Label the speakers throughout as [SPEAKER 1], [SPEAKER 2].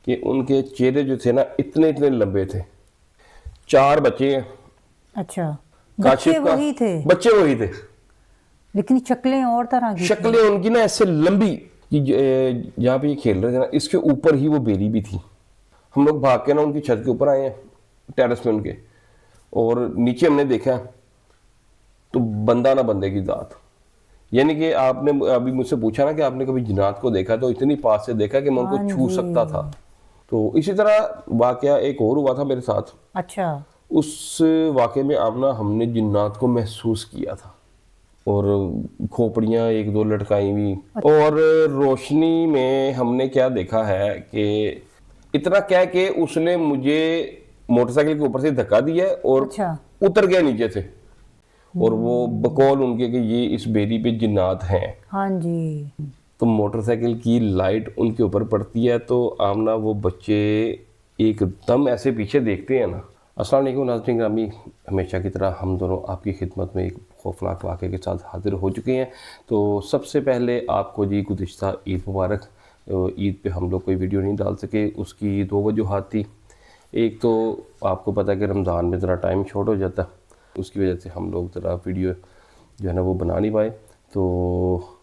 [SPEAKER 1] कि उनके चेहरे जो थे ना इतने इतने लंबे थे। 4 बच्चे हैं।
[SPEAKER 2] अच्छा, बच्चे
[SPEAKER 1] काशिफ का
[SPEAKER 2] वही थे
[SPEAKER 1] बच्चे वही थे।
[SPEAKER 2] लेकिन शक्लें और तरह की थी।
[SPEAKER 1] शक्लें उनकी ना ऐसे लंबी कि जहाँ पे ये खेल रहे थे ना इसके ऊपर ही वो बेरी भी थी। हम लोग भाग के ना उनकी छत के ऊपर आए हैं, टेरेस पे उनके, और नीचे हमने देखा तो बंदा ना बंदे की जात। यानी कि आपने अभी मुझसे पूछा ना कि आपने कभी जिन्नात को देखा, तो इतनी पास से देखा कि मैं उनको
[SPEAKER 2] हाँ
[SPEAKER 1] छू
[SPEAKER 2] जी।
[SPEAKER 1] सकता था। तो इसी तरह वाकया एक और हुआ था मेरे साथ।
[SPEAKER 2] अच्छा।
[SPEAKER 1] उस वाकये में आमना हमने जिन्नात को महसूस किया था, और खोपड़ियाँ एक दो लटकाई हुई, और रोशनी में हमने क्या देखा है कि इतना क्या कि उसने मुझे मोटरसाइकिल के ऊपर से धक्का दिया और
[SPEAKER 2] अच्छा।
[SPEAKER 1] उतर गया नीचे से, और वो बकौल उनके कि ये इस बेरी पे जिन्नात हैं।
[SPEAKER 2] हाँ जी।
[SPEAKER 1] तो मोटरसाइकिल की लाइट उनके ऊपर पड़ती है तो आमना वो बच्चे एकदम ऐसे पीछे देखते हैं ना। अस्सलाम वालेकुम नाज़रीन ग्रामी, हमेशा की तरह हम दोनों आपकी खिदमत में एक खौफनाक वाक़े के साथ हाजिर हो चुके हैं। तो सबसे पहले आपको जी गुज़िश्ता ईद मुबारक। ईद पे हम लोग कोई वीडियो नहीं डाल सके, उसकी 2 वजूहात थी। एक तो आपको पता है कि रमज़ान में ज़रा टाइम शॉर्ट हो जाता, उसकी वजह से हम लोग ज़रा वीडियो जो है ना वो बना नहीं पाए। तो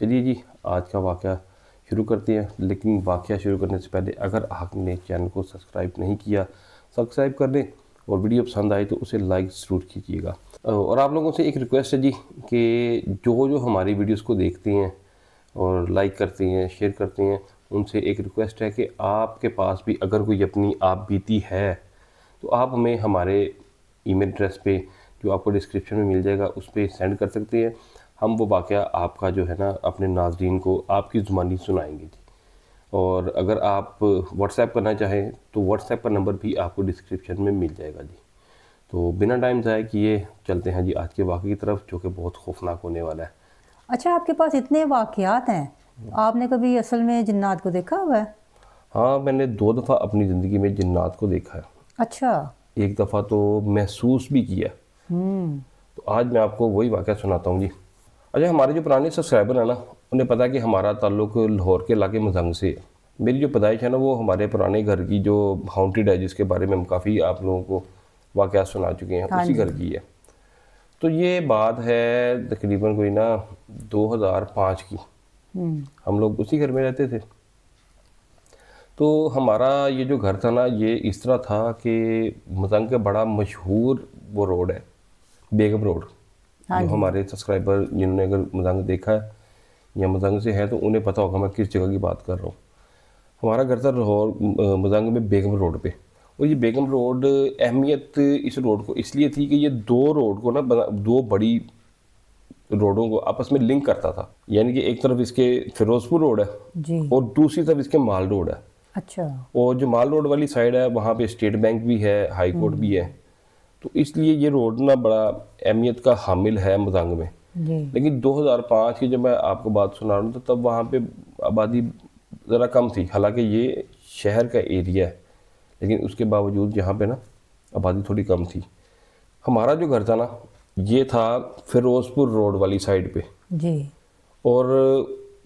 [SPEAKER 1] चलिए जी आज का वाक़या शुरू करते हैं। लेकिन वाक़या शुरू करने से पहले अगर आपने चैनल को सब्सक्राइब नहीं किया, सब्सक्राइब कर दें, और वीडियो पसंद आए तो उसे लाइक ज़रूर कीजिएगा। और आप लोगों से एक रिक्वेस्ट है जी कि जो जो हमारी वीडियोस को देखते हैं और लाइक करते हैं, शेयर करते हैं, उनसे एक रिक्वेस्ट है कि आपके पास भी अगर कोई अपनी आप बीती है तो आप हमें हमारे ईमेल एड्रेस पे जो आपको डिस्क्रिप्शन में मिल जाएगा उस पर सेंड कर सकते हैं। हम वो वाक़या आपका जो है ना अपने नाज़रीन को आपकी ज़ुबानी सुनाएंगे जी। और अगर आप व्हाट्सएप करना चाहें तो व्हाट्सएप का नंबर भी आपको डिस्क्रिप्शन में मिल जाएगा जी। तो बिना टाइम ज़ाया किए चलते हैं जी आज के वाक़े की तरफ, जो कि बहुत खौफनाक होने वाला है।
[SPEAKER 2] अच्छा, आपके पास इतने वाक़यात हैं, आपने कभी असल में जिन्नात को देखा हुआ है?
[SPEAKER 1] हाँ, मैंने 2 दफ़ा अपनी ज़िंदगी में जिन्नात को देखा है।
[SPEAKER 2] अच्छा।
[SPEAKER 1] एक दफ़ा तो महसूस भी किया। तो आज मैं आपको वही वाक़या सुनाता हूँ जी। अच्छा, हमारे जो पुराने सब्सक्राइबर हैं ना, उन्हें पता है कि हमारा ताल्लुक लाहौर के इलाके मजंग से है। मेरी जो पैदाइश है ना वो हमारे पुराने घर की जो हाउंटेड है, जिसके बारे में हम काफ़ी आप लोगों को वाक़यात सुना चुके हैं,
[SPEAKER 2] हाँ
[SPEAKER 1] उसी
[SPEAKER 2] जी।
[SPEAKER 1] घर की है। तो ये बात है तकरीबन कोई ना 2005 की। हम लोग उसी घर में रहते थे। तो हमारा ये जो घर था ना ये इस तरह था कि मजंग का बड़ा मशहूर वो रोड है, बेगम रोड।
[SPEAKER 2] हाँ
[SPEAKER 1] जो
[SPEAKER 2] जी।
[SPEAKER 1] हमारे सब्सक्राइबर जिन्होंने अगर मजंग देखा है या मजंग से है तो उन्हें पता होगा मैं किस जगह की बात कर रहा हूँ। हमारा घर था लाहौर मजंग में बेगम रोड पे। और ये बेगम रोड अहमियत इस रोड को इसलिए थी कि ये 2 रोड को ना 2 बड़ी रोडों को आपस में लिंक करता था। यानी कि एक तरफ इसके फिरोजपुर रोड है
[SPEAKER 2] जी।
[SPEAKER 1] और दूसरी तरफ इसके माल रोड है।
[SPEAKER 2] अच्छा।
[SPEAKER 1] और जो माल रोड वाली साइड है वहाँ पे स्टेट बैंक भी है, हाई कोर्ट भी है। तो इसलिए ये रोड ना बड़ा अहमियत का हामिल है मजंग में।
[SPEAKER 2] जी।
[SPEAKER 1] लेकिन 2005 की जब मैं आपको बात सुना रहा हूँ तो तब वहाँ पे आबादी ज़रा कम थी। हालांकि ये शहर का एरिया है लेकिन उसके बावजूद यहाँ पे ना आबादी थोड़ी कम थी। हमारा जो घर था ना ये था फिरोजपुर रोड वाली साइड पे।
[SPEAKER 2] जी।
[SPEAKER 1] और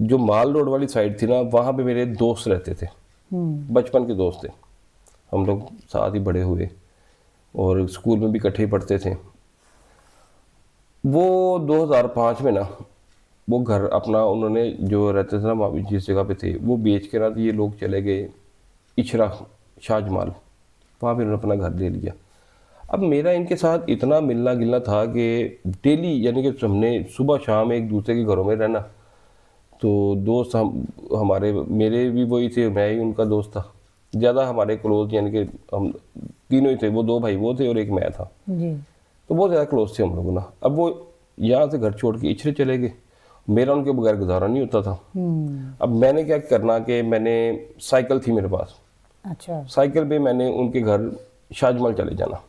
[SPEAKER 1] जो माल रोड वाली साइड थी ना वहाँ पे मेरे दोस्त रहते थे, बचपन के दोस्त थे। हम लोग साथ ही बड़े हुए और स्कूल में भी इकट्ठे ही पढ़ते थे। वो 2005 में ना वो घर अपना उन्होंने जो रहते थे ना वहाँ जिस जगह पे थे वो बेच के ना तो ये लोग चले गए इचरा शाहजमाल। वहाँ पे उन्होंने अपना घर ले लिया। अब मेरा इनके साथ इतना मिलना गिलना था कि डेली यानी कि हमने सुबह शाम एक दूसरे के घरों में रहना। तो दोस्त हमारे मेरे भी वही थे, मैं ही उनका दोस्त था। ज़्यादा हमारे क्लोज यानी कि हम तीनों ही थे, वो 2 भाई वो थे और एक मैं था।
[SPEAKER 2] जी।
[SPEAKER 1] तो बहुत ज़्यादा क्लोज थे हम लोग ना। अब वो यहाँ से घर छोड़ के इचरे चले गए, मेरा उनके बगैर गुजारा नहीं होता था। अब मैंने क्या करना कि मैंने साइकिल थी मेरे पास,
[SPEAKER 2] अच्छा।
[SPEAKER 1] साइकिल पे मैंने उनके घर शाहजमाल चले जाना।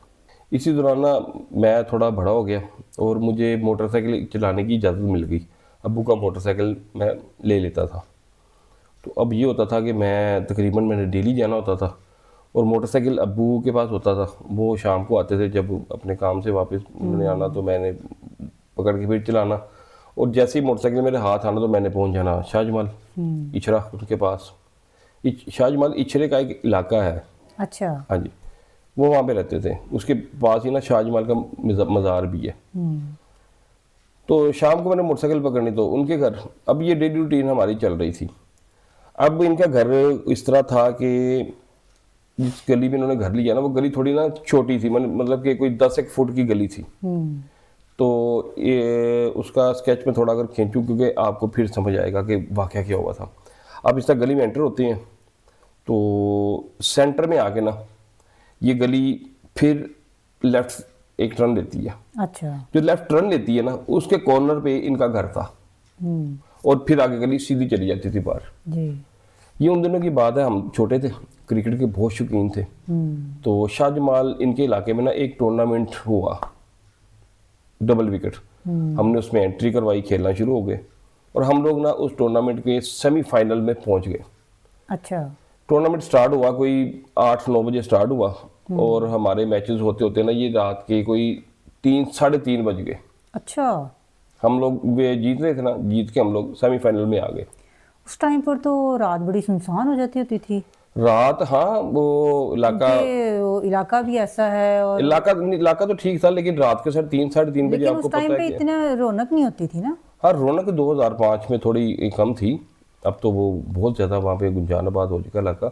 [SPEAKER 1] इसी दौरान ना मैं थोड़ा बड़ा हो गया और मुझे मोटरसाइकिल चलाने की इजाज़त मिल गई। अब्बू का मोटरसाइकिल मैं ले लेता था। तो अब ये होता था कि मैं तकरीबन मैंने डेली जाना होता था और मोटरसाइकिल अब्बू के पास होता था। वो शाम को आते थे जब अपने काम से वापस उन्होंने आना तो मैंने पकड़ के फिर चलाना। और जैसे ही मोटरसाइकिल मेरे हाथ आना तो मैंने पहुंच जाना शाहजमाल इचरा उनके पास। शाहजमाल इचरे का एक इलाका है।
[SPEAKER 2] अच्छा।
[SPEAKER 1] हाँ जी, वो वहाँ पे रहते थे। उसके पास ही ना शाहजमाल का मज़ार भी है। तो शाम को मैंने मोटरसाइकिल पकड़नी, तो उनके घर, अब ये डेली रूटीन हमारी चल रही थी। अब इनका घर इस तरह था कि जिस गली में इन्होंने घर लिया ना, वो गली थोड़ी ना छोटी थी, मतलब कि कोई 10 फुट की गली थी। तो ये उसका स्केच में थोड़ा अगर खींचूँ, क्योंकि आपको फिर समझ आएगा कि वाक़या क्या हुआ था। अब इस तरह गली में एंटर होते हैं तो सेंटर में आके ना ये गली फिर लेफ्ट एक टर्न लेती है।
[SPEAKER 2] अच्छा।
[SPEAKER 1] जो लेफ्ट टर्न लेती है ना, उसके कॉर्नर पे इनका घर था और फिर आगे गली सीधी चली जाती थी बाहर।
[SPEAKER 2] जी।
[SPEAKER 1] ये उन दिनों की बात है, हम छोटे थे, क्रिकेट के बहुत शौकीन थे। तो शाहजमाल इनके इलाके में ना एक टूर्नामेंट हुआ, डबल विकेट। हमने उसमें एंट्री करवाई, खेलना शुरू हो गए और हम लोग ना उस टूर्नामेंट के सेमीफाइनल में पहुंच गए।
[SPEAKER 2] अच्छा।
[SPEAKER 1] टूर्नामेंट स्टार्ट हुआ कोई 8-9 बजे स्टार्ट हुआ और हमारे मैचेस होते होते ना ये रात के कोई 3-3:30 बज गए।
[SPEAKER 2] अच्छा।
[SPEAKER 1] हम लोग वे जीत रहे थे ना, जीत के हम लोग सेमीफाइनल में आ गए।
[SPEAKER 2] उस टाइम पर तो रात बड़ी सुनसान हो जाती होती थी।
[SPEAKER 1] रात, हाँ, वो
[SPEAKER 2] वो इलाका भी ऐसा है और
[SPEAKER 1] इलाका तो ठीक था, लेकिन रात के 3-3:30 बजे
[SPEAKER 2] लेकिन
[SPEAKER 1] आपको
[SPEAKER 2] उस टाइम
[SPEAKER 1] पता
[SPEAKER 2] पे
[SPEAKER 1] है कि
[SPEAKER 2] इतना रौनक नहीं होती थी ना।
[SPEAKER 1] हाँ, रौनक 2005 में थोड़ी कम थी। अब तो वो बहुत ज़्यादा वहाँ पे गुंजानाबाद हो चुका इलाका।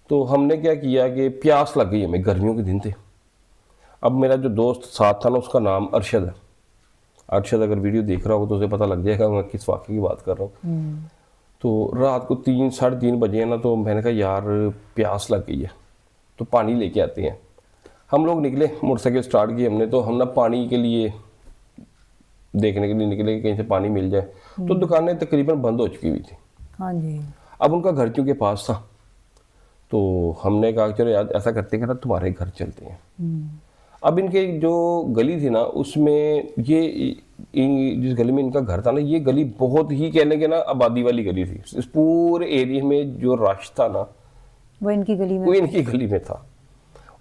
[SPEAKER 1] तो हमने क्या किया कि प्यास लग गई हमें, गर्मियों के दिन थे। अब मेरा जो दोस्त साथ था ना, उसका नाम अरशद है। अरशद अगर वीडियो देख रहा हो तो उसे पता लग जाएगा मैं किस वाक़े की बात कर रहा हूँ। तो रात को 3-3:30 बजे है ना, तो मैंने कहा यार प्यास लग गई है, तो पानी लेके आते हैं। हम लोग निकले, मोटरसाइकिल स्टार्ट की हमने, तो हम ना पानी के लिए देखने के लिए निकले कि कहीं से पानी मिल जाए। तो दुकानें तकरीबन बंद हो चुकी हुई थी।
[SPEAKER 2] हाँ जी।
[SPEAKER 1] अब उनका घर चूँकि पास था, तो हमने कहा चलो यार ऐसा करते हैं ना, तुम्हारे घर चलते हैं। अब इनके जो गली थी ना, उसमें जिस गली में इनका घर था ना, ये गली बहुत ही कहने के ना आबादी वाली गली थी। इस पूरे एरिया में जो रश था ना,
[SPEAKER 2] वो इनकी गली में
[SPEAKER 1] वो इनकी गली में था।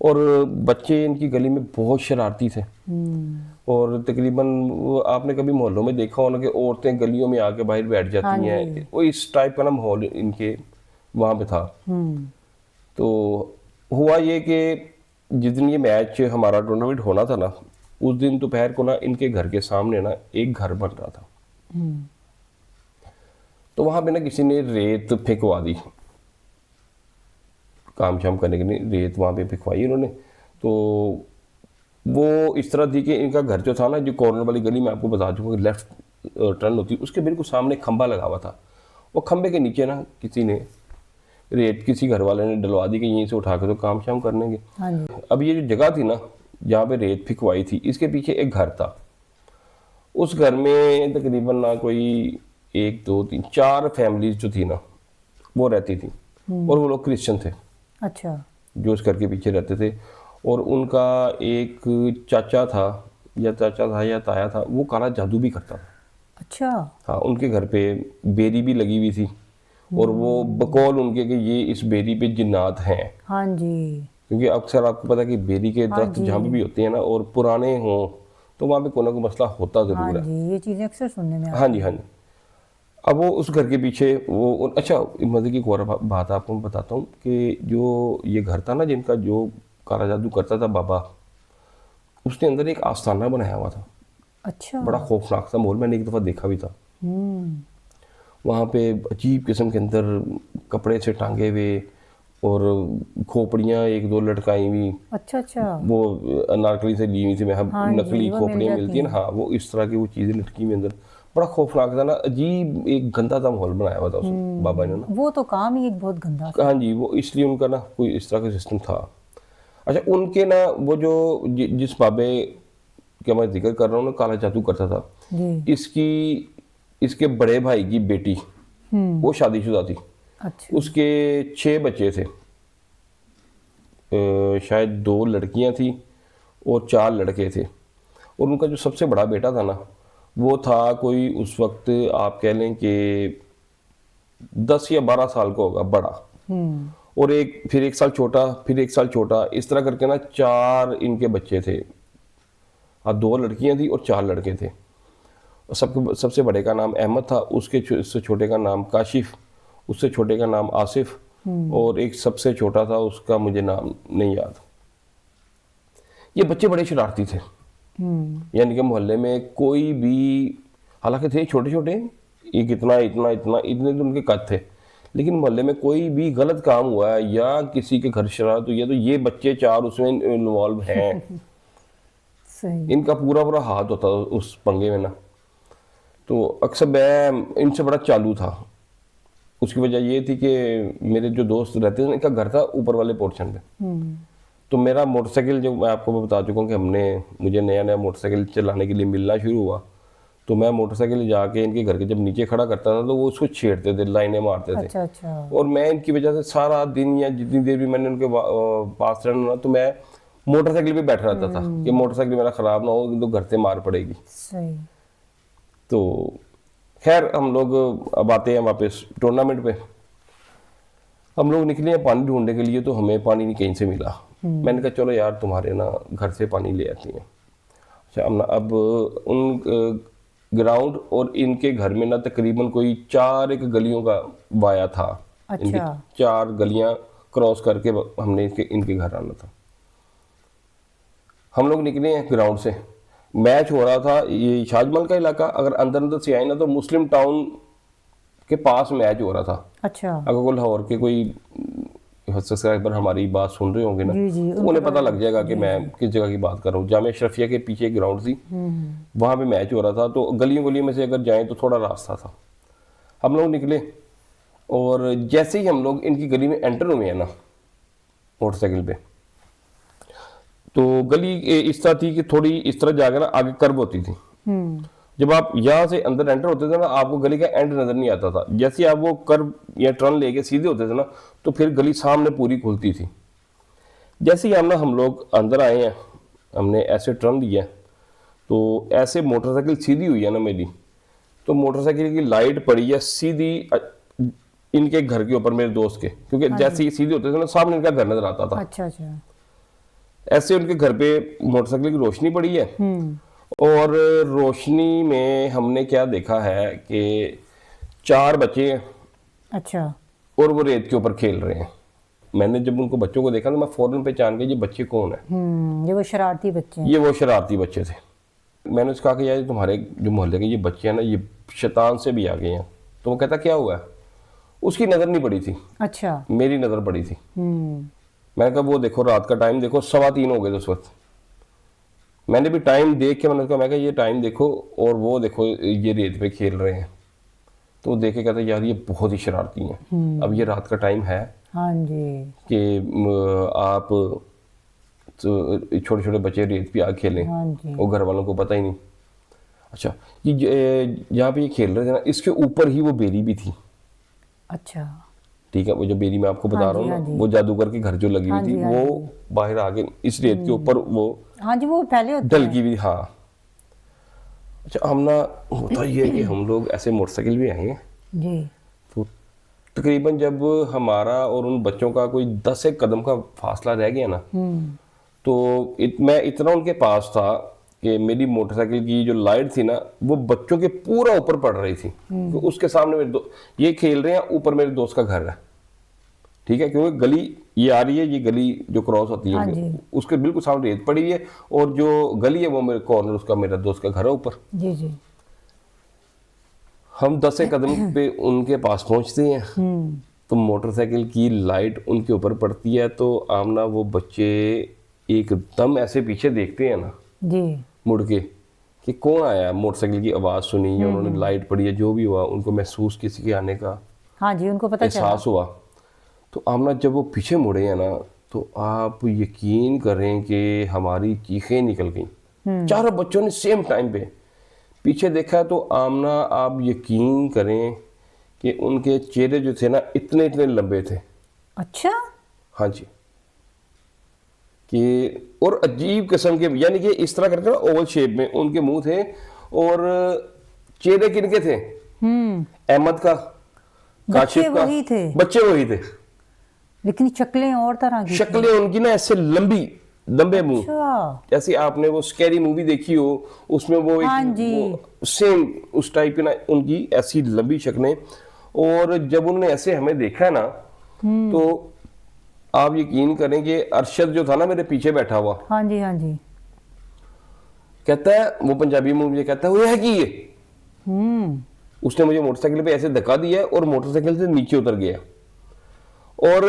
[SPEAKER 1] और बच्चे इनकी गली में बहुत शरारती थे। और तकरीबन आपने कभी मोहल्लों में देखा होना कि औरतें गलियों में आके बाहर बैठ जाती हैं, वो इस टाइप का ना माहौल इनके वहाँ पे था। तो हुआ ये कि जिस दिन ये मैच हमारा टूर्नामेंट होना था ना, उस दिन दोपहर को ना इनके घर के सामने ना एक घर बन रहा था। तो वहाँ पे ना किसी ने रेत फेंकवा दी, काम शाम करने के लिए रेत वहाँ पे फेंकवाई उन्होंने। तो वो इस तरह थी कि इनका घर जो था ना, जो कॉर्नर वाली गली में आपको बता चुका कि लेफ्ट टर्न होती, उसके बिल्कुल सामने खंबा लगा हुआ था। वो खंबे के नीचे ना किसी ने रेत, किसी घर वाले ने डलवा दी कि यहीं से उठा के तो काम शाम कर लेंगे।
[SPEAKER 2] हाँ जी।
[SPEAKER 1] अब ये जो जगह थी ना जहाँ पे रेत फिकवाई थी, इसके पीछे एक घर था। उस घर में तकरीबन ना कोई 1-2-3-4 फैमिलीज जो थी ना, वो रहती थी। और वो लोग क्रिश्चियन थे।
[SPEAKER 2] अच्छा।
[SPEAKER 1] जो उस घर के पीछे रहते थे। और उनका एक चाचा था या ताया था, वो काला जादू भी करता था।
[SPEAKER 2] अच्छा।
[SPEAKER 1] हाँ, उनके घर पे बेरी भी लगी हुई थी और वो बकौल उनके कि ये इस बेरी पे जिन्नात हैं।
[SPEAKER 2] हाँ जी।
[SPEAKER 1] क्योंकि अक्सर आपको पता है कि बेरी के दरख्त जहाँ पे भी होते हैं ना और पुराने हों, तो वहाँ पे कोई ना कोई मसला होता ज़रूर है।
[SPEAKER 2] हाँ जी, ये चीज़ें अक्सर सुनने में
[SPEAKER 1] हाँ जी, हाँ जी। अब वो उस घर के पीछे वो, अच्छा मज़े की एक और बात आपको मैं बताता हूँ कि जो ये घर था ना जिनका, जो काला जादू करता था बाबा, उसने अंदर एक आस्थाना बनाया हुआ था।
[SPEAKER 2] अच्छा।
[SPEAKER 1] बड़ा खौफनाक था माहौल, मैंने एक दफ़ा देखा भी था। वहाँ पे अजीब किस्म के अंदर कपड़े से टांगे हुए और खोपड़ियाँ 1-2 लटकाई हुई।
[SPEAKER 2] अच्छा अच्छा।
[SPEAKER 1] वो अनारकली से ली हुई थी,
[SPEAKER 2] हाँ
[SPEAKER 1] नकली
[SPEAKER 2] जी, वो
[SPEAKER 1] खोपड़ियाँ
[SPEAKER 2] मिल
[SPEAKER 1] मिलती है ना, हाँ, वो इस तरह की वो चीज़ें लटकी हुई अंदर। बड़ा खौफनाक था ना, अजीब एक गंदा सा माहौल बनाया हुआ था उस बाबा ने ना।
[SPEAKER 2] वो तो काम ही एक बहुत गंदा था।
[SPEAKER 1] हाँ जी, वो इसलिए उनका ना कोई इस तरह का सिस्टम था। अच्छा, उनके ना वो जो जिस बाबे का मैं जिक्र कर रहा हूँ ना, काला जादू करता था,
[SPEAKER 2] जी।
[SPEAKER 1] इसके बड़े भाई की बेटी, वो शादीशुदा थी।
[SPEAKER 2] अच्छा।
[SPEAKER 1] उसके 6 बच्चे थे। शायद 2 लड़कियां थी और 4 लड़के थे। और उनका जो सबसे बड़ा बेटा था ना, वो था कोई उस वक्त आप कह लें कि 10 या 12 साल का होगा, बड़ा। और फिर 1 साल छोटा, फिर 1 साल छोटा, इस तरह करके ना 4 इनके बच्चे थे। 2 लड़कियां थी और 4 लड़के थे। सबसे बड़े का नाम अहमद था, उससे छोटे का नाम काशिफ, उससे छोटे का नाम आसिफ और एक सबसे छोटा था, उसका मुझे नाम नहीं याद। ये बच्चे बड़े शरारती थे, यानी कि मोहल्ले में कोई भी, हालांकि थे छोटे छोटे, ये कितना इतना इतना इतने तो उनके कद थे, लेकिन मोहल्ले में कोई भी गलत काम हुआ है या किसी के घर शरारत हुई है तो ये बच्चे चार उसमें इन्वॉल्व हैं।
[SPEAKER 2] सही।
[SPEAKER 1] इनका पूरा पूरा हाथ होता था उस पंगे में ना। तो अक्सर मैं इनसे बड़ा चालू था। उसकी वजह ये थी कि मेरे जो दोस्त रहते थे, इनका घर था ऊपर वाले पोर्शन पे। तो मेरा मोटरसाइकिल, जो मैं आपको बता चुका हूँ कि मुझे नया नया मोटरसाइकिल चलाने के लिए मिलना शुरू हुआ, तो मैं मोटरसाइकिल जाके इनके घर के जब नीचे खड़ा करता था तो वो उसको छेड़ते थे, लाइनें मारते थे।
[SPEAKER 2] अच्छा अच्छा।
[SPEAKER 1] और मैं इनकी वजह से सारा दिन या जितनी देर भी मैंने उनके पास रहना ना, तो मैं मोटरसाइकिल पे बैठा रहता था कि मोटरसाइकिल मेरा ख़राब ना हो तो घर से मार पड़ेगी।
[SPEAKER 2] सही।
[SPEAKER 1] तो खैर हम लोग अब आते हैं वापस टूर्नामेंट पे। हम लोग निकले हैं पानी ढूंढने के लिए, तो हमें पानी नहीं कहीं से मिला। मैंने कहा चलो यार तुम्हारे ना घर से पानी ले आती हैं। अच्छा, अब उन ग्राउंड और इनके घर में ना तकरीबन कोई 4 एक गलियों का वाया था।
[SPEAKER 2] अच्छा।
[SPEAKER 1] इनकी 4 गलियां क्रॉस करके हमने इनके घर आना था। हम लोग निकले हैं ग्राउंड से, मैच हो रहा था। ये शाजमल का इलाका, अगर अंदर अंदर से आए ना तो मुस्लिम टाउन के पास मैच हो रहा था।
[SPEAKER 2] अच्छा।
[SPEAKER 1] अगर कोई लाहौर के कोई सब्सक्राइबर हमारी बात सुन रहे होंगे ना,
[SPEAKER 2] जी जी,
[SPEAKER 1] तो उन्हें पता लग जाएगा कि मैं किस जगह की बात कर रहा हूँ। जामिया अशरफिया के पीछे एक ग्राउंड थी, वहाँ पे मैच हो रहा था। तो गलियों गलियों में से अगर जाएं तो थोड़ा रास्ता था। हम लोग निकले और जैसे ही हम लोग इनकी गली में एंटर हुए हैं ना मोटरसाइकिल पे, तो गली इस तरह थी कि थोड़ी इस तरह जाकर ना आगे कर्व होती थी। जब आप यहाँ से अंदर एंटर होते थे ना, आपको गली का एंड नजर नहीं आता था। जैसे आप वो कर्व या टर्न लेके सीधे होते थे ना, तो फिर गली सामने पूरी खुलती थी। जैसे ही हम लोग अंदर आए हैं, हमने ऐसे टर्न लिया, तो ऐसे मोटरसाइकिल सीधी हुई है ना मेरी, तो मोटरसाइकिल की लाइट पड़ी है सीधी इनके घर के ऊपर, मेरे दोस्त के, क्योंकि जैसे ही सीधे होते थे ना सामने इनका घर नजर आता था।
[SPEAKER 2] अच्छा अच्छा।
[SPEAKER 1] ऐसे उनके घर पे मोटरसाइकिल की रोशनी पड़ी है, और रोशनी में हमने क्या देखा है कि 4 बच्चे हैं।
[SPEAKER 2] अच्छा।
[SPEAKER 1] और वो रेत के ऊपर खेल रहे हैं। मैंने जब उनको बच्चों को देखा तो मैं फौरन पहचान गया ये बच्चे कौन है।
[SPEAKER 2] ये वो शरारती बच्चे हैं।
[SPEAKER 1] ये वो शरारती बच्चे थे। मैंने उससे कहा कि यार तुम्हारे जो मोहल्ले के ये बच्चे हैं ना, ये शैतान से भी आगे हैं। तो वो कहता क्या हुआ है। उसकी नज़र नहीं पड़ी थी,
[SPEAKER 2] अच्छा।
[SPEAKER 1] मेरी नज़र पड़ी थी। मैंने कहा वो देखो रात का टाइम देखो, 3:15 हो गए थे उस वक्त। मैंने भी टाइम देख के मैंने कहा, मैं कहा ये टाइम देखो और वो देखो ये रेत पे खेल रहे हैं। तो देख के कहते यार ये बहुत ही शरारती हैं। अब ये रात का टाइम है,
[SPEAKER 2] हाँ जी,
[SPEAKER 1] कि आप छोटे छोटे बच्चे रेत पे आके खेलें,
[SPEAKER 2] हाँ जी।
[SPEAKER 1] और घर वालों को पता ही नहीं। अच्छा, ये जहाँ पे ये खेल रहे थे ना, इसके ऊपर ही वो बेरी भी थी।
[SPEAKER 2] अच्छा।
[SPEAKER 1] ठीक है, वो जो बेरी मैं आपको बता रहा हूँ ना, वो जादूगर के घर जो लगी हुई थी, वो बाहर आगे इस रेत के ऊपर वो,
[SPEAKER 2] हाँ जी, वो पहले होता
[SPEAKER 1] डल की भी। हाँ। अच्छा, हम ना होता ये है कि हम लोग ऐसे मोटरसाइकिल भी आए हैं
[SPEAKER 2] जी।
[SPEAKER 1] तो तकरीबन जब हमारा और उन बच्चों का कोई 10 एक कदम का फासला रह गया ना, तो मैं इतना उनके पास था कि मेरी मोटरसाइकिल की जो लाइट थी ना, वो बच्चों के पूरा ऊपर पड़ रही थी। तो उसके सामने मेरे ये खेल रहे हैं, ऊपर मेरे दोस्त का घर है। ठीक है, क्योंकि गली ये आ रही है, ये गली जो क्रॉस होती है,
[SPEAKER 2] हाँ
[SPEAKER 1] उसके बिल्कुल सामने रेत पड़ी हुई है, और जो गली है वो मेरे कॉर्नर, उसका मेरा दोस्त का घर है ऊपर।
[SPEAKER 2] जी जी।
[SPEAKER 1] हम 10 कदम पे उनके पास पहुंचते हैं, तो मोटरसाइकिल की लाइट उनके ऊपर पड़ती है। तो आमना वो बच्चे एकदम ऐसे पीछे देखते हैं ना
[SPEAKER 2] जी,
[SPEAKER 1] मुड़ के, कि कौन आया। मोटरसाइकिल की आवाज़ सुनी या उन्होंने लाइट पड़ी है, जो भी हुआ, उनको महसूस किसी के आने का
[SPEAKER 2] हाँ जी, उनको पता चला।
[SPEAKER 1] एहसास हुआ। तो आमना जब वो पीछे मुड़े हैं ना, तो आप यकीन करें कि हमारी चीखें निकल गई। चारों बच्चों ने सेम टाइम पे पीछे देखा। तो आमना आप यकीन करें कि उनके चेहरे जो थे ना, इतने इतने लंबे थे।
[SPEAKER 2] अच्छा।
[SPEAKER 1] हाँ जी, कि और अजीब किस्म के, यानी कि इस तरह करके ना ओवल शेप में उनके मुंह थे, और चेहरे किनके थे, अहमद का, काशिफ का,
[SPEAKER 2] वही थे,
[SPEAKER 1] बच्चे वही थे,
[SPEAKER 2] लेकिन शक्लें और तरह की।
[SPEAKER 1] शक्लें उनकी ना ऐसे लंबी, लंबे मुंह।
[SPEAKER 2] अच्छा।
[SPEAKER 1] जैसे आपने वो स्कैरी मूवी देखी हो, उसमें वो
[SPEAKER 2] हाँ
[SPEAKER 1] एक
[SPEAKER 2] जी,
[SPEAKER 1] वो सेम उस टाइप की ना उनकी ऐसी लंबी शक्लें। और जब उन्होंने ऐसे हमें देखा ना, तो आप यकीन करें कि अरशद जो था ना मेरे पीछे बैठा हुआ,
[SPEAKER 2] हाँ जी हाँ जी।
[SPEAKER 1] कहता है, वो पंजाबी में मुझे कहता है, वो है कि ये उसने मुझे मोटरसाइकिल पे ऐसे धक्का दिया और मोटरसाइकिल से नीचे उतर गया और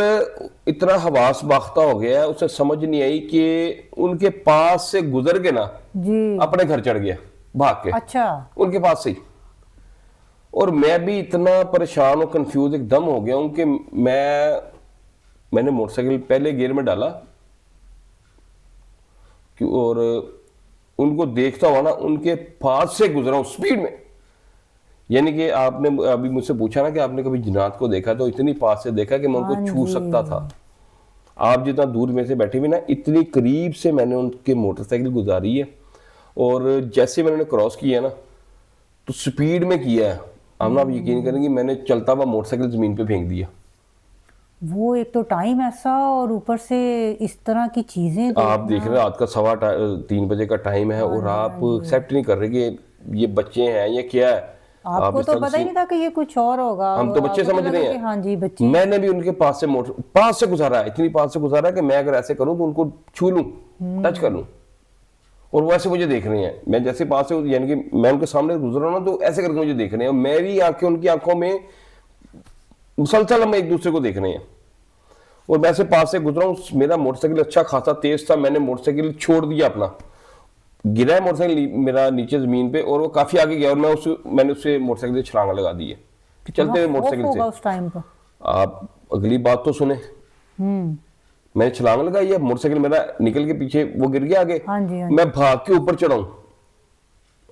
[SPEAKER 1] इतना हवास बाख्ता हो गया, उसे समझ नहीं आई कि उनके पास से गुजर के ना
[SPEAKER 2] जी।
[SPEAKER 1] अपने घर चढ़ गया भाग के,
[SPEAKER 2] अच्छा।
[SPEAKER 1] उनके पास से ही। और मैं भी इतना परेशान और कंफ्यूज एकदम हो गया हूं कि मैंने मोटरसाइकिल पहले गियर में डाला और उनको देखता हुआ ना उनके पास से गुजरा हूं स्पीड में। यानी कि आपने अभी मुझसे पूछा ना कि आपने कभी जिन्नात को देखा, तो इतनी पास से देखा कि मैं उनको छू सकता था। आप जितना दूर में से बैठे हुए ना, इतनी करीब से मैंने उनके मोटरसाइकिल गुजारी है। और जैसे मैंने क्रॉस किया ना तो स्पीड में किया है, हम ना आप यकीन करेंगे मैंने चलता हुआ मोटरसाइकिल जमीन पे फेंक दिया।
[SPEAKER 2] वो एक तो टाइम ऐसा और ऊपर से इस तरह की चीजें
[SPEAKER 1] आप देख रहे हैं रात का 3:15 बजे का टाइम है और आप एक्सेप्ट नहीं कर रहे कि ये बच्चे हैं या क्या है।
[SPEAKER 2] आपको तो पता ही नहीं था कि ये कुछ और होगा।
[SPEAKER 1] हम तो बच्चे समझ रहे हैं।
[SPEAKER 2] हाँ जी बच्चे।
[SPEAKER 1] मैंने भी उनके पास से गुजारा है, इतनी पास से गुजारा है कि मैं अगर ऐसे करूं तो उनको छू लूं, टच कर लूं, और वो ऐसे मुझे देख रहे हैं। मैं जैसे पास से, यानी कि मैं उनके सामने गुजरा ना तो ऐसे करके मुझे देख रहे हैं, मेरी आंखें उनकी आंखों में मुसलसल हम एक दूसरे को देख रहे हैं। और मैं ऐसे पास से गुजरा हूं, मेरा मोटरसाइकिल अच्छा खासा तेज था, मैंने मोटरसाइकिल छोड़ दिया अपना, गिरा है मोटरसाइकिल मेरा नीचे जमीन पे और वो काफी आगे गया और मैंने उससे मोटरसाइकिल से छलांग लगा दी है चलते हुए मोटरसाइकिल से।
[SPEAKER 2] उस टाइम पर
[SPEAKER 1] आप अगली बात तो सुने, मैंने छलांग लगाई है, मोटरसाइकिल मेरा निकल के पीछे वो गिर गया आगे।
[SPEAKER 2] हाँ जी, हाँ जी।
[SPEAKER 1] मैं भाग के ऊपर चढ़ाऊं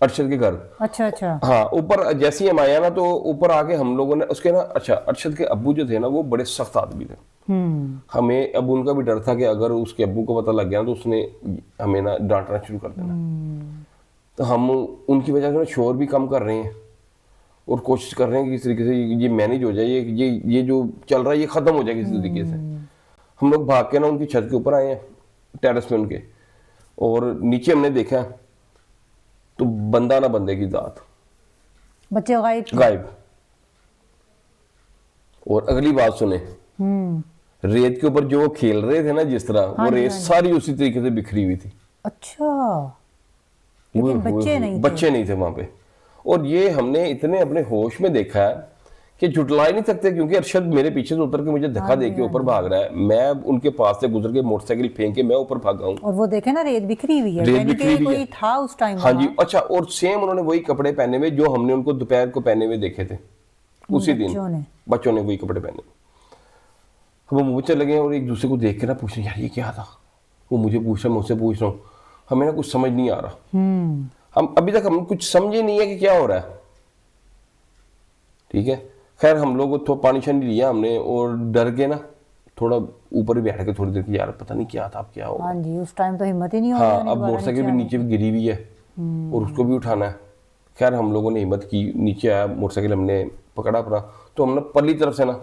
[SPEAKER 1] अरशद के घर।
[SPEAKER 2] अच्छा अच्छा।
[SPEAKER 1] हाँ, ऊपर जैसे ही हम आया ना तो ऊपर आके हम लोगों ने उसके ना, अच्छा अरशद के अब्बू जो थे ना वो बड़े सख्त आदमी थे। हमें अब उनका भी डर था कि अगर उसके अब्बू को पता लग गया तो उसने हमें ना डांटना शुरू कर देना। तो हम उनकी वजह से ना शोर भी कम कर रहे हैं और कोशिश कर रहे हैं कि किस तरीके से ये मैनेज हो जाए, ये जो चल रहा है ये खत्म हो जाए किसी तरीके से। हम लोग भाग के ना उनकी छत के ऊपर आए हैं, टेरेस पे उनके, और नीचे हमने देखा तो बंदा ना बंदे की जात,
[SPEAKER 2] बच्चे
[SPEAKER 1] गायब। और अगली बात सुने, रेत के ऊपर जो वो खेल रहे थे ना जिस तरह, वो रेत सारी उसी तरीके से बिखरी हुई थी।
[SPEAKER 2] अच्छा, लेकिन
[SPEAKER 1] बच्चे नहीं थे वहां पे। और ये हमने इतने अपने होश में देखा है कि झुटला ही नहीं सकते, क्योंकि अरशद मेरे पीछे से उतर के मुझे धक्का दे के ऊपर भाग रहा है, मैं उनके पास से गुजर के मोटरसाइकिल फेंक के मैं ऊपर भागा हूँ।
[SPEAKER 2] और वो देखे ना रेत बिखरी हुई है,
[SPEAKER 1] रेत बिखरी हुई
[SPEAKER 2] कोई था उस टाइम।
[SPEAKER 1] हाँ जी। अच्छा, और सेम उन्होंने वही कपड़े पहने हुए जो हमने उनको दोपहर को पहने हुए देखे थे उसी दिन, बच्चों ने वही कपड़े पहने। वो मुझे चले गए और एक दूसरे को देख के ना पूछ रहे यार ये क्या था, वो मुझे पूछ रहा, मुझसे पूछ रहा हूँ, हमें ना कुछ समझ नहीं आ रहा। हम अभी तक हम कुछ समझे नहीं है कि क्या हो रहा है। ठीक है, खैर हम लोग तो पानी शानी लिया हमने और डर के ना थोड़ा ऊपर ही बैठ के थोड़ी देर की, यार पता नहीं क्या था, अब क्या होगा।
[SPEAKER 2] हाँ जी, उस टाइम तो हिम्मत ही नहीं हो।
[SPEAKER 1] हाँ, अब मोटरसाइकिल भी नीचे भी गिरी हुई है और उसको भी उठाना है। खैर हम लोगों ने हिम्मत की, नीचे आया, मोटरसाइकिल हमने पकड़ा अपना, तो हमने पल्ली तरफ से ना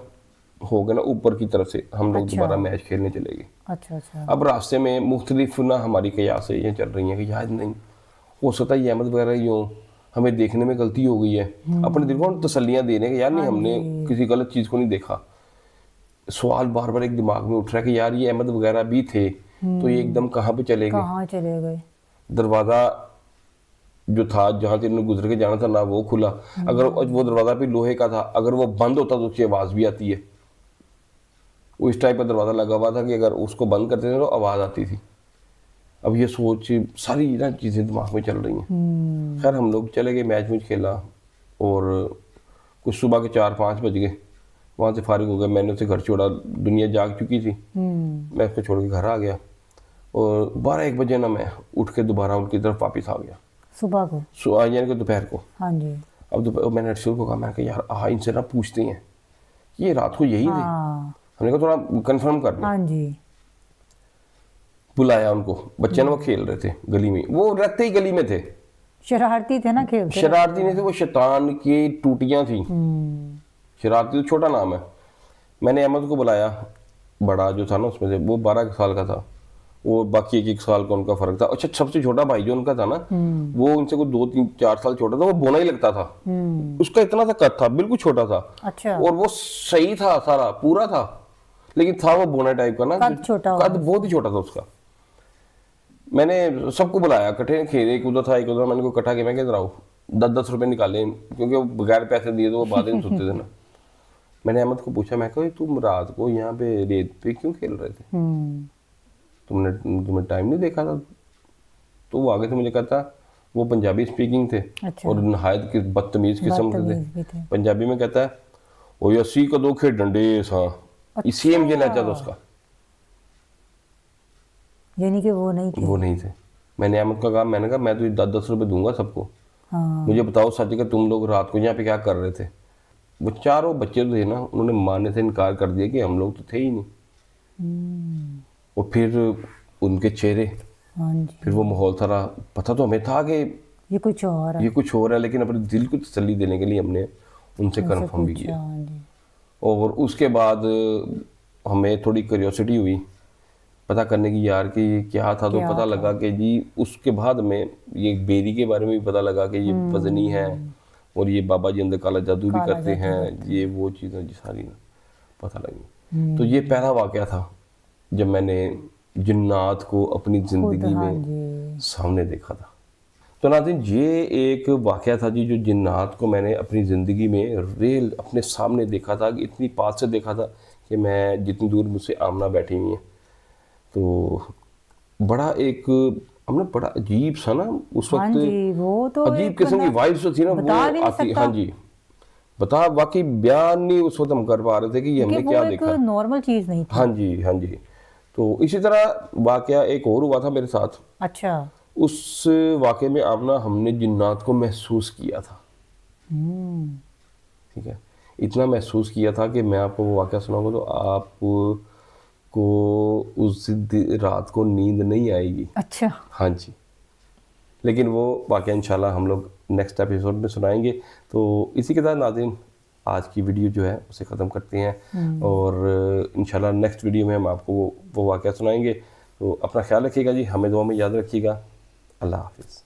[SPEAKER 1] हो गया ना ऊपर की तरफ से हम लोग दोबारा मैच खेलने चले गए।
[SPEAKER 2] अच्छा अच्छा।
[SPEAKER 1] अब रास्ते में मुख्तलिफ ना हमारी कयास ये चल रही हैं कि यार नहीं हो सकता ये अहमद वगैरह ही हो, हमें देखने में गलती हो गई है, अपने दिल को तसल्लियाँ देने के, यार नहीं हमने किसी गलत चीज़ को नहीं देखा। सवाल बार बार एक दिमाग में उठ रहा है कि यार ये अहमद वगैरह भी थे तो ये एकदम कहाँ पे चले
[SPEAKER 2] गए।
[SPEAKER 1] दरवाज़ा जो था जहाँ से इन्होंने गुजर के जाना था ना वो खुला, अगर वो दरवाज़ा भी लोहे का था, अगर वो बंद होता तो उसकी आवाज़ भी आती है। वो इस टाइप का दरवाज़ा लगा हुआ था कि अगर उसको बंद करते थे तो आवाज़ आती थी। अब ये सोच सारी ना चीज़ें दिमाग में चल रही हैं। खैर हम लोग चले गए, मैच मुझ खेला और कुछ सुबह के 4-5 बज गए, वहाँ से फारिग हो गया। मैंने उसे घर छोड़ा, दुनिया जाग चुकी थी, मैं उसको छोड़ के घर आ गया और 12-1 बजे ना मैं उठ के दोबारा उनकी तरफ वापस आ गया।
[SPEAKER 2] सुबह को
[SPEAKER 1] यानी कि दोपहर को।
[SPEAKER 2] हाँ जी।
[SPEAKER 1] अब दोपहर मैंने अर्शद को कहा, मैंने कहा यार इनसे ना पूछते हैं ये रात को यही थे। हमने कहा थोड़ा कंफर्म कर लें।
[SPEAKER 2] हाँ जी।
[SPEAKER 1] बुलाया उनको, बच्चे ना वो खेल रहे थे गली में, वो रहते ही गली में थे,
[SPEAKER 2] शरारती थे ना, खेलते
[SPEAKER 1] शरारती नहीं थे, वो शैतान की टूटियां थी। शरारती तो छोटा नाम है। मैंने अहमद को बुलाया, बड़ा जो था ना उसमें से, वो 12 साल का था, वो बाकी 1-1 साल का उनका फर्क था। अच्छा, सबसे छोटा भाई जो उनका था ना वो उनसे कोई 2-3-4 साल छोटा था, वो बोना ही लगता था, उसका इतना सा कद था, बिल्कुल छोटा था।
[SPEAKER 2] अच्छा।
[SPEAKER 1] और वो सही था, सारा पूरा था, लेकिन था वो बोना टाइप का ना,
[SPEAKER 2] कद छोटा होगा।
[SPEAKER 1] कद बहुत ही छोटा था उसका। मैंने सबको बुलाया, इकट्ठे खेले, एक उधर था एक उधर, मैंने को इकट्ठा किया, मैं कह रहा हूँ 10-10 रुपए निकाले, क्योंकि वो बगैर पैसे दिए तो वो बाद में सोते थे ना। मैंने अहमद को पूछा, मैं कहा तुम रात को यहाँ पे रेत पे क्यों खेल रहे थे, तुम्हें टाइम नहीं देखा था? तो वो आगे से मुझे कहता, वो पंजाबी स्पीकिंग थे
[SPEAKER 2] अच्छा।
[SPEAKER 1] और नहायत के बदतमीज किस्म के
[SPEAKER 2] बदतमीज भी
[SPEAKER 1] थे।
[SPEAKER 2] थे।
[SPEAKER 1] पंजाबी में कहता है ओ यसी कदों खेडन डे सा, इसी मुझे लहजा था उसका।
[SPEAKER 2] यानी कि वो नहीं थे।
[SPEAKER 1] वो नहीं थे। मैंने अहमद को कहा, मैंने कहा मैं तो 10-10 रुपए दूंगा सबको,
[SPEAKER 2] हाँ।
[SPEAKER 1] मुझे बताओ सच कि तुम लोग रात को यहाँ पे क्या कर रहे थे? वो चारों बच्चे तो थे ना, उन्होंने मानने से इनकार कर दिया कि हम लोग तो थे ही नहीं। और फिर उनके चेहरे,
[SPEAKER 2] हाँ जी।
[SPEAKER 1] फिर वो माहौल सारा, पता तो हमें था कि
[SPEAKER 2] ये कुछ और है।
[SPEAKER 1] ये कुछ हो रहा है, लेकिन अपने दिल को तसल्ली देने के लिए हमने उनसे
[SPEAKER 2] उनसे
[SPEAKER 1] कंफर्म भी
[SPEAKER 2] पूछा,
[SPEAKER 1] किया।
[SPEAKER 2] हाँ जी।
[SPEAKER 1] और उसके बाद हमें थोड़ी क्यूरियोसिटी हुई पता करने की यार कि ये क्या था, तो
[SPEAKER 2] क्या
[SPEAKER 1] पता
[SPEAKER 2] था?
[SPEAKER 1] लगा कि जी उसके बाद में ये बेरी के बारे में भी पता लगा कि ये वजनी है और ये बाबा जी अंदर काला जादू भी
[SPEAKER 2] काला
[SPEAKER 1] करते
[SPEAKER 2] जादू
[SPEAKER 1] हैं, ये वो चीज़ें जी सारी ना पता लगी। तो ये पहला वाकया था जब मैंने जिन्नात को अपनी
[SPEAKER 2] खुद,
[SPEAKER 1] ज़िंदगी
[SPEAKER 2] हाँ
[SPEAKER 1] में
[SPEAKER 2] जी।
[SPEAKER 1] सामने देखा था। तो नाज़रीन, ये एक वाकया था जी जो जिन्नात को मैंने अपनी ज़िंदगी में रियल अपने सामने देखा था, कि इतनी पास से देखा था कि मैं जितनी दूर मुझसे आमना बैठी हुई है। तो बड़ा एक हमने बड़ा अजीब सा ना उस
[SPEAKER 2] हाँ
[SPEAKER 1] वक्त,
[SPEAKER 2] जी, वो तो
[SPEAKER 1] अजीब
[SPEAKER 2] एक
[SPEAKER 1] किस्म की
[SPEAKER 2] बंदा
[SPEAKER 1] वाइब्स जो थी ना वो
[SPEAKER 2] बता भी नहीं
[SPEAKER 1] आती।
[SPEAKER 2] सकता।
[SPEAKER 1] हाँ जी, बता वाकई बयान नहीं उस वक्त हम कर पा रहे थे कि ये
[SPEAKER 2] क्योंकि
[SPEAKER 1] हमने
[SPEAKER 2] वो
[SPEAKER 1] क्या
[SPEAKER 2] एक
[SPEAKER 1] देखा।
[SPEAKER 2] नॉर्मल चीज नहीं थी।
[SPEAKER 1] हाँ जी, हाँ जी। तो इसी तरह वाकया एक और हुआ था मेरे साथ।
[SPEAKER 2] अच्छा।
[SPEAKER 1] उस वाकये में आमना हमने जिन्नात को महसूस किया था। ठीक है, इतना महसूस किया था कि मैं आपको वो वाकया सुनाऊंगा तो आपको उस रात को नींद नहीं आएगी।
[SPEAKER 2] अच्छा।
[SPEAKER 1] हाँ जी, लेकिन वो वाकया इंशाल्लाह हम लोग नेक्स्ट एपिसोड में सुनाएंगे। तो इसी के साथ नाज़रीन आज की वीडियो जो है उसे ख़त्म करते हैं और इंशाल्लाह नेक्स्ट वीडियो में हम आपको वो वाकया सुनाएंगे। तो अपना ख्याल रखिएगा जी, हमें दुआ में याद रखिएगा। अल्लाह हाफिज़।